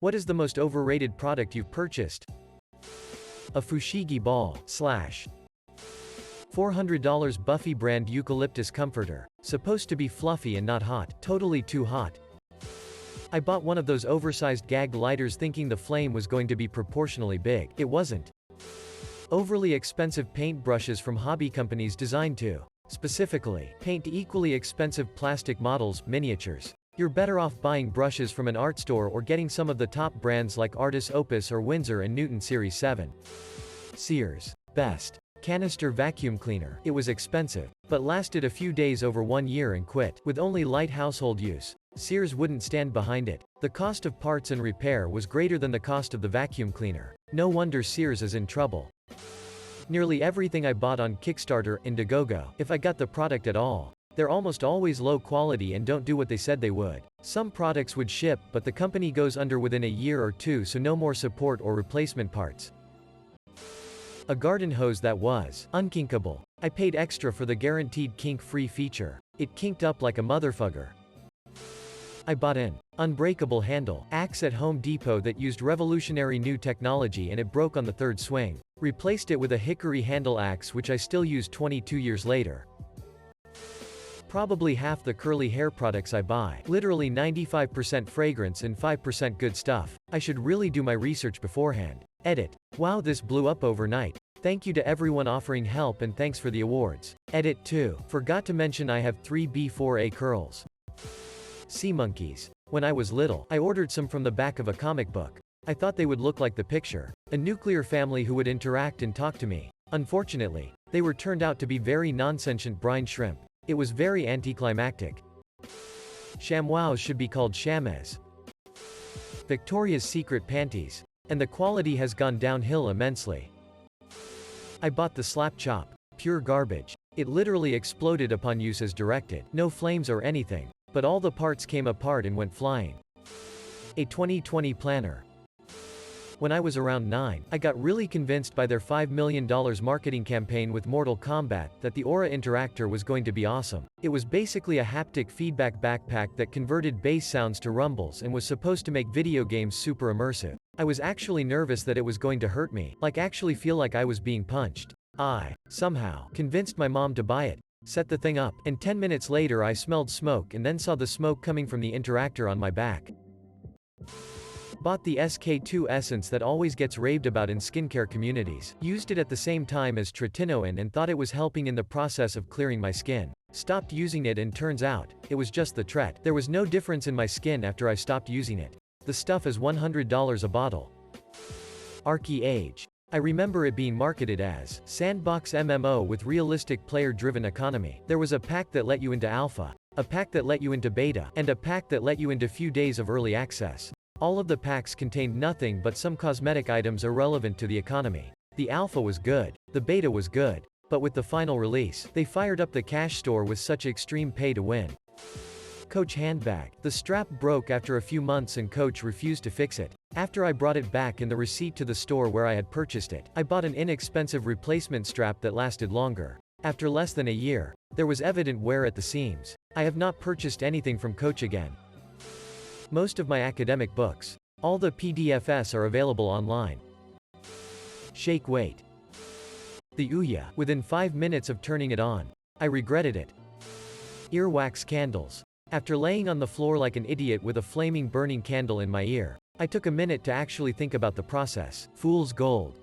What is the most overrated product you've purchased? A Fushigi ball, $400 Buffy brand eucalyptus comforter. Supposed to be fluffy and not hot, totally too hot. I bought one of those oversized gag lighters thinking the flame was going to be proportionally big. It wasn't. Overly expensive paint brushes from hobby companies designed to, specifically, paint equally expensive plastic models, miniatures. You're better off buying brushes from an art store or getting some of the top brands like Artis Opus or Winsor & Newton Series 7. Sears. Best. Canister vacuum cleaner. It was expensive, but lasted a few days over 1 year and quit. With only light household use, Sears wouldn't stand behind it. The cost of parts and repair was greater than the cost of the vacuum cleaner. No wonder Sears is in trouble. Nearly everything I bought on Kickstarter, Indiegogo, if I got the product at all, they're almost always low quality and don't do what they said they would. Some products would ship, but the company goes under within a year or two, so no more support or replacement parts. A garden hose that was unkinkable. I paid extra for the guaranteed kink-free feature. It kinked up like a motherfucker. I bought an unbreakable handle axe at Home Depot that used revolutionary new technology and it broke on the third swing. Replaced it with a hickory handle axe which I still use 22 years later. Probably half the curly hair products I buy. Literally 95% fragrance and 5% good stuff. I should really do my research beforehand. Edit. Wow, this blew up overnight. Thank you to everyone offering help and thanks for the awards. Edit 2. Forgot to mention I have 3B4A curls. Sea monkeys. When I was little, I ordered some from the back of a comic book. I thought they would look like the picture. A nuclear family who would interact and talk to me. Unfortunately, they were turned out to be very non-sentient brine shrimp. It was very anticlimactic. ShamWows should be called Shames. Victoria's Secret panties. And the quality has gone downhill immensely. I bought the Slap Chop. Pure garbage. It literally exploded upon use as directed. No flames or anything. But all the parts came apart and went flying. A 2020 planner. When I was around 9, I got really convinced by their $5 million marketing campaign with Mortal Kombat that the Aura Interactor was going to be awesome. It was basically a haptic feedback backpack that converted bass sounds to rumbles and was supposed to make video games super immersive. I was actually nervous that it was going to hurt me, like actually feel like I was being punched. I, somehow, convinced my mom to buy it, set the thing up, and 10 minutes later I smelled smoke and then saw the smoke coming from the interactor on my back. Bought the SK2 essence that always gets raved about in skincare communities. Used it at the same time as tretinoin and thought it was helping in the process of clearing my skin. Stopped using it and turns out, it was just the tret. There was no difference in my skin after I stopped using it. The stuff is $100 a bottle. Arky Age. I remember it being marketed as sandbox MMO with realistic player-driven economy. There was a pack that let you into alpha, a pack that let you into beta, and a pack that let you into few days of early access. All of the packs contained nothing but some cosmetic items irrelevant to the economy. The alpha was good. The beta was good. But with the final release, they fired up the cash store with such extreme pay to win. Coach handbag. The strap broke after a few months and Coach refused to fix it. After I brought it back in the receipt to the store where I had purchased it, I bought an inexpensive replacement strap that lasted longer. After less than a year, there was evident wear at the seams. I have not purchased anything from Coach again. Most of my academic books. All the PDFs are available online. Shake weight. The Ouya. Within 5 minutes of turning it on, I regretted it. Earwax candles. After laying on the floor like an idiot with a flaming burning candle in my ear, I took a minute to actually think about the process. Fool's gold.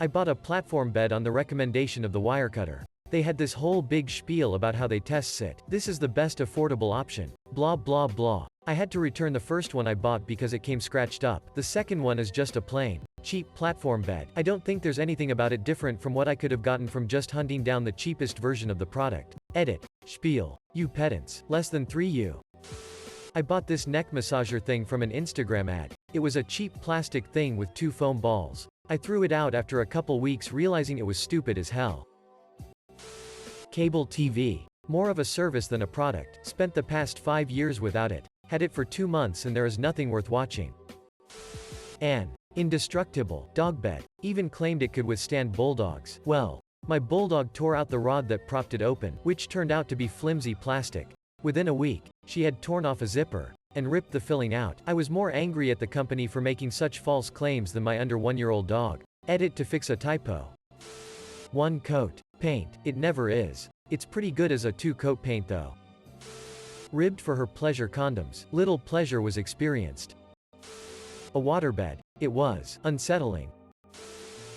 I bought a platform bed on the recommendation of the Wirecutter. They had this whole big spiel about how they test sit. This is the best affordable option. Blah blah blah. I had to return the first one I bought because it came scratched up. The second one is just a plain, cheap platform bed. I don't think there's anything about it different from what I could have gotten from just hunting down the cheapest version of the product. Edit. Spiel. You pedants. Less than 3U. I bought this neck massager thing from an Instagram ad. It was a cheap plastic thing with 2 foam balls. I threw it out after a couple weeks realizing it was stupid as hell. Cable TV. More of a service than a product. Spent the past 5 years without it. Had it for 2 months and there is nothing worth watching. An indestructible dog bed. Even claimed it could withstand bulldogs. Well, my bulldog tore out the rod that propped it open, which turned out to be flimsy plastic. Within a week, she had torn off a zipper. and ripped the filling out. I was more angry at the company for making such false claims than my under 1-year-old dog. Edit to fix a typo. 1 coat. Paint. It never is. It's pretty good as a 2-coat paint though. Ribbed for her pleasure condoms. Little pleasure was experienced. A waterbed. It was unsettling.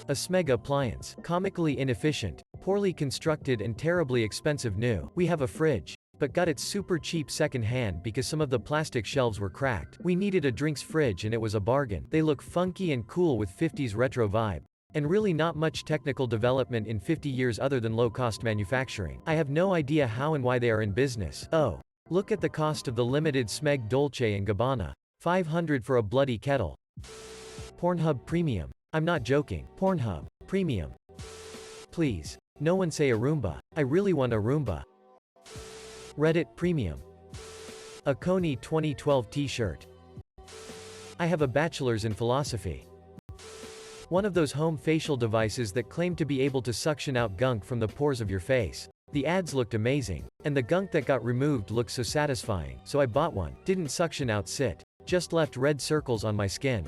A smeg appliance. Comically inefficient, poorly constructed and terribly expensive new. We have a fridge, but got it super cheap second-hand because some of the plastic shelves were cracked. We needed a drinks fridge and it was a bargain. They look funky and cool with 50s retro vibe. And really not much technical development in 50 years other than low-cost manufacturing. I have no idea how and why they are in business. Oh. Look at the cost of the limited Smeg Dolce & Gabbana. $500 for a bloody kettle. Pornhub Premium. I'm not joking. Pornhub Premium. Please. No one say a Roomba. I really want a Roomba. Reddit Premium. A Coney 2012 t-shirt. I have a bachelor's in philosophy. One of those home facial devices that claim to be able to suction out gunk from the pores of your face. The ads looked amazing, and the gunk that got removed looked so satisfying, so I bought one. Didn't suction out shit, just left red circles on my skin.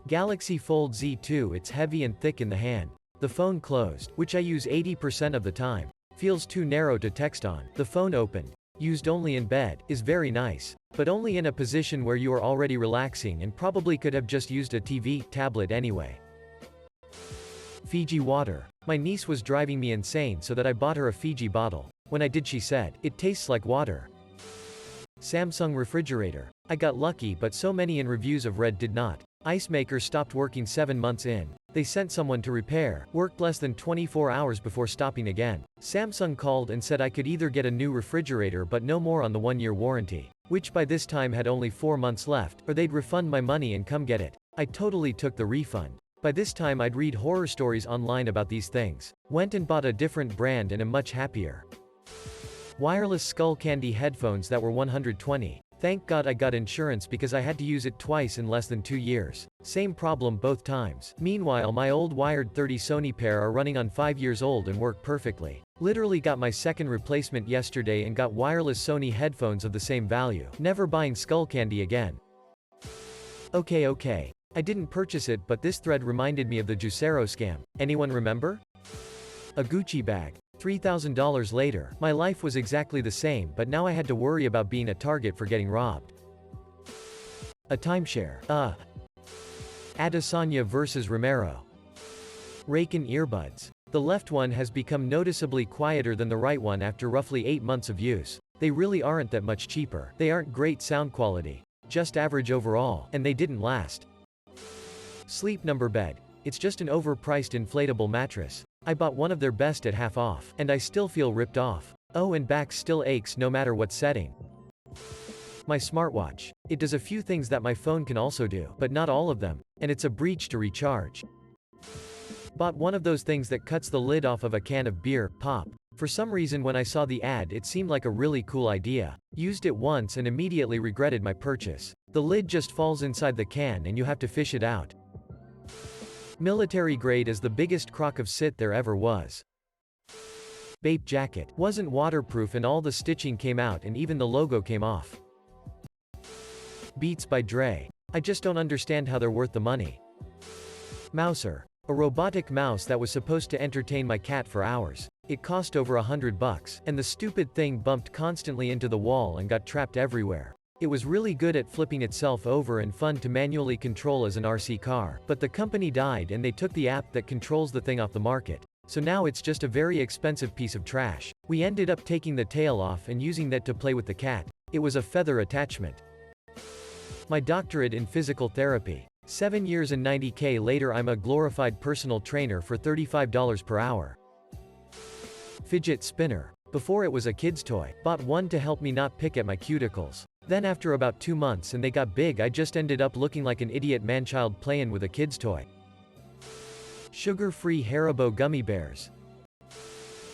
Galaxy Fold Z2. It's heavy and thick in the hand. The phone closed, which I use 80% of the time. Feels too narrow to text on. The phone opened, used only in bed, is very nice, but only in a position where you are already relaxing and probably could have just used a TV, tablet anyway. Fiji Water. My niece was driving me insane so that I bought her a Fiji bottle. When I did she said, "It tastes like water." Samsung refrigerator. I got lucky but so many in reviews of read did not. Ice maker stopped working 7 months in. They sent someone to repair, worked less than 24 hours before stopping again. Samsung called and said I could either get a new refrigerator but no more on the 1-year warranty, which by this time had only 4 months left, or they'd refund my money and come get it. I totally took the refund. By this time I'd read horror stories online about these things. Went and bought a different brand and am much happier. Wireless skull candy headphones that were $120. Thank God I got insurance because I had to use it twice in less than 2 years. Same problem both times. Meanwhile my old wired 30 Sony pair are running on 5 years old and work perfectly. Literally got my second replacement yesterday and got wireless Sony headphones of the same value. Never buying skull candy again. Okay. I didn't purchase it but this thread reminded me of the Juicero scam. Anyone remember? A Gucci bag. $3,000 later, my life was exactly the same but now I had to worry about being a target for getting robbed. A timeshare. Adesanya vs Romero. Rake-in earbuds. The left one has become noticeably quieter than the right one after roughly 8 months of use. They really aren't that much cheaper. They aren't great sound quality. Just average overall, and they didn't last. Sleep Number bed. It's just an overpriced inflatable mattress. I bought one of their best at half off, and I still feel ripped off. Oh, and back still aches no matter what setting. My smartwatch. It does a few things that my phone can also do, but not all of them, and it's a breach to recharge. Bought one of those things that cuts the lid off of a can of beer, pop. For some reason when I saw the ad it seemed like a really cool idea. Used it once and immediately regretted my purchase. The lid just falls inside the can and you have to fish it out. Military grade is the biggest crock of shit there ever was. Bape jacket. Wasn't waterproof and all the stitching came out and even the logo came off. Beats by Dre. I just don't understand how they're worth the money. Mouser. A robotic mouse that was supposed to entertain my cat for hours. It cost over $100, and the stupid thing bumped constantly into the wall and got trapped everywhere. It was really good at flipping itself over and fun to manually control as an RC car, but the company died and they took the app that controls the thing off the market. So now it's just a very expensive piece of trash. We ended up taking the tail off and using that to play with the cat. It was a feather attachment. My doctorate in physical therapy. 7 years and $90K later I'm a glorified personal trainer for $35 per hour. Fidget Spinner. Before it was a kid's toy. Bought one to help me not pick at my cuticles. Then after about 2 months and they got big I just ended up looking like an idiot man-child playing with a kid's toy. Sugar-free Haribo gummy bears.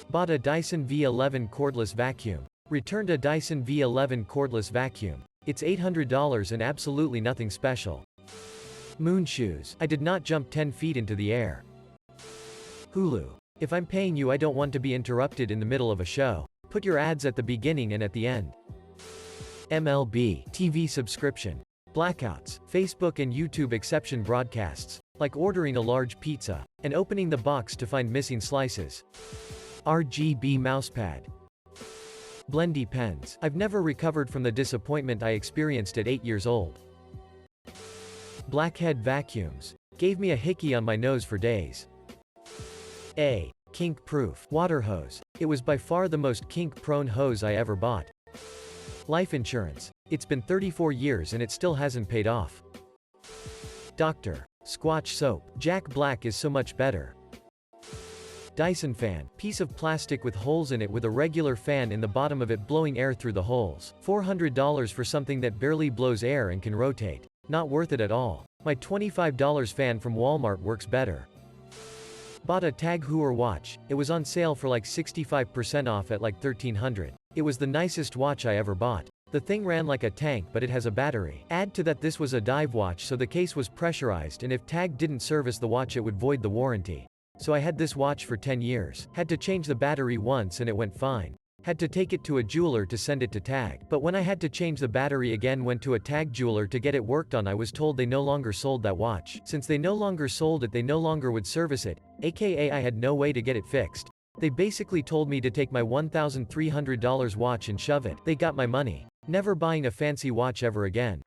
Bought a Dyson V11 cordless vacuum. Returned a Dyson V11 cordless vacuum. It's $800 and absolutely nothing special. Moon shoes. I did not jump 10 feet into the air. Hulu. If I'm paying you I don't want to be interrupted in the middle of a show. Put your ads at the beginning and at the end. MLB, TV subscription. Blackouts, Facebook and YouTube exception broadcasts, like ordering a large pizza, and opening the box to find missing slices. RGB mousepad. Blendy pens. I've never recovered from the disappointment I experienced at 8 years old. Blackhead vacuums. Gave me a hickey on my nose for days. A. Kink-proof water hose. It was by far the most kink-prone hose I ever bought. Life insurance. It's been 34 years and it still hasn't paid off. Dr. Squatch soap. Jack Black is so much better. Dyson fan. Piece of plastic with holes in it with a regular fan in the bottom of it blowing air through the holes. $400 for something that barely blows air and can rotate. Not worth it at all. My $25 fan from Walmart works better. Bought a Tag Heuer watch. It was on sale for like 65% off at like $1,300. It was the nicest watch I ever bought. The thing ran like a tank but it has a battery. Add to that this was a dive watch so the case was pressurized and if Tag didn't service the watch it would void the warranty. So I had this watch for 10 years. Had to change the battery once and it went fine. Had to take it to a jeweler to send it to Tag. But when I had to change the battery again went to a Tag jeweler to get it worked on I was told they no longer sold that watch. Since they no longer sold it they no longer would service it, aka I had no way to get it fixed. They basically told me to take my $1,300 watch and shove it. They got my money. Never buying a fancy watch ever again.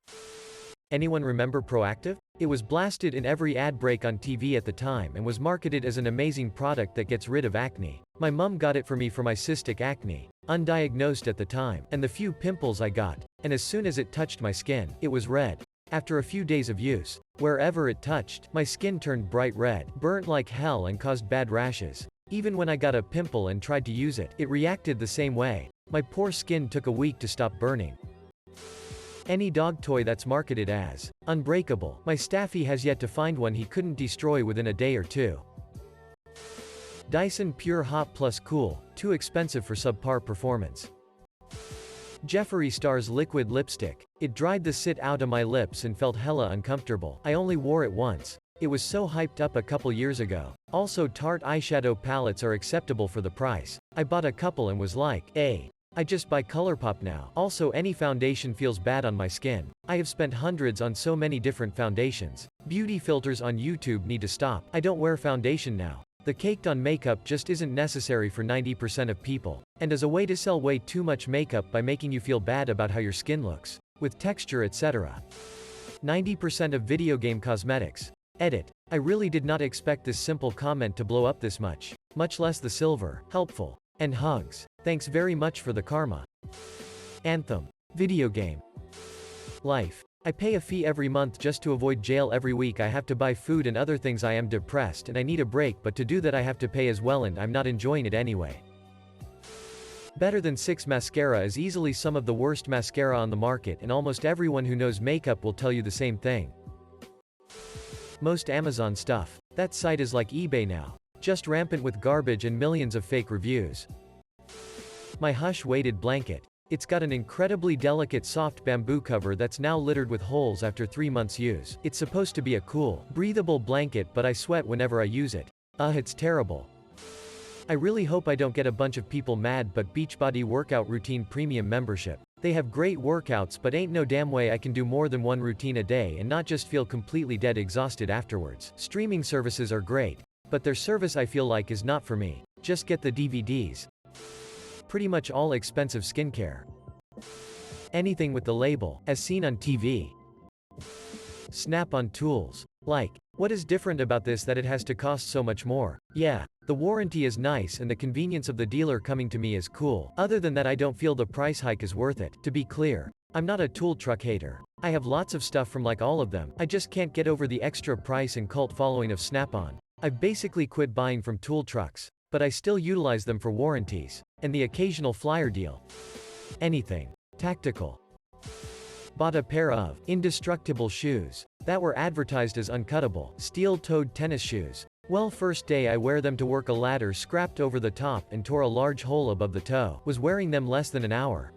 Anyone remember Proactive? It was blasted in every ad break on TV at the time and was marketed as an amazing product that gets rid of acne. My mum got it for me for my cystic acne, undiagnosed at the time, and the few pimples I got, and as soon as it touched my skin, it was red. After a few days of use, wherever it touched, my skin turned bright red, burnt like hell and caused bad rashes. Even when I got a pimple and tried to use it, it reacted the same way. My poor skin took a week to stop burning. Any dog toy that's marketed as unbreakable. My staffy has yet to find one he couldn't destroy within a day or two. Dyson Pure Hot Plus Cool, too expensive for subpar performance. Jeffree Star's liquid lipstick. It dried the sit out of my lips and felt hella uncomfortable. I only wore it once. It was so hyped up a couple years ago. Also Tarte eyeshadow palettes are acceptable for the price. I bought a couple and was like, I just buy ColourPop now. Also any foundation feels bad on my skin. I have spent hundreds on so many different foundations. Beauty filters on YouTube need to stop. I don't wear foundation now. The caked on makeup just isn't necessary for 90% of people. And as a way to sell way too much makeup by making you feel bad about how your skin looks. With texture etc. 90% of video game cosmetics. Edit. I really did not expect this simple comment to blow up this much. Much less the silver, helpful, and hugs. Thanks very much for the karma. Anthem. Video game. Life. I pay a fee every month just to avoid jail every week I have to buy food and other things I am depressed and I need a break but to do that I have to pay as well and I'm not enjoying it anyway. Better Than 6 mascara is easily some of the worst mascara on the market and almost everyone who knows makeup will tell you the same thing. Most Amazon stuff. That site is like eBay now. Just rampant with garbage and millions of fake reviews. My Hush weighted blanket. It's got an incredibly delicate soft bamboo cover that's now littered with holes after 3 months use. It's supposed to be a cool, breathable blanket but I sweat whenever I use it. It's terrible. I really hope I don't get a bunch of people mad but Beachbody workout routine premium membership. They have great workouts but ain't no damn way I can do more than one routine a day and not just feel completely dead exhausted afterwards. Streaming services are great, but their service I feel like is not for me. Just get the DVDs. Pretty much all expensive skincare. Anything with the label, as seen on TV. Snap-on tools. Like, what is different about this that it has to cost so much more? Yeah, the warranty is nice and the convenience of the dealer coming to me is cool. Other than that I don't feel the price hike is worth it. To be clear, I'm not a tool truck hater. I have lots of stuff from like all of them. I just can't get over the extra price and cult following of Snap-on. I've basically quit buying from tool trucks, but I still utilize them for warranties, and the occasional flyer deal. Anything. Tactical. Bought a pair of indestructible shoes that were advertised as uncuttable, steel-toed tennis shoes. Well, first day I wear them to work, a ladder scrapped over the top and tore a large hole above the toe. Was wearing them less than an hour.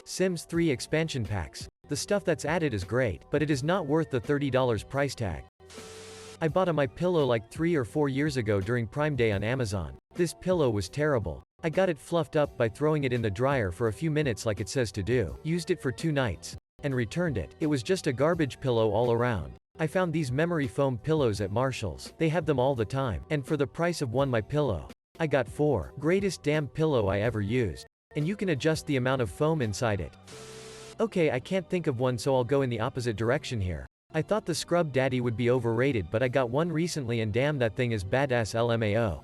Sims 3 expansion packs. The stuff that's added is great, but it is not worth the $30 price tag. I bought a My Pillow like 3 or 4 years ago during Prime Day on Amazon. This pillow was terrible. I got it fluffed up by throwing it in the dryer for a few minutes like it says to do. Used it for 2 nights. And returned it. It was just a garbage pillow all around. I found these memory foam pillows at Marshall's. They have them all the time. And for the price of one my pillow, I got 4. Greatest damn pillow I ever used. And you can adjust the amount of foam inside it. Okay, I can't think of one, so I'll go in the opposite direction here. I thought the Scrub Daddy would be overrated, but I got one recently and damn, that thing is badass LMAO.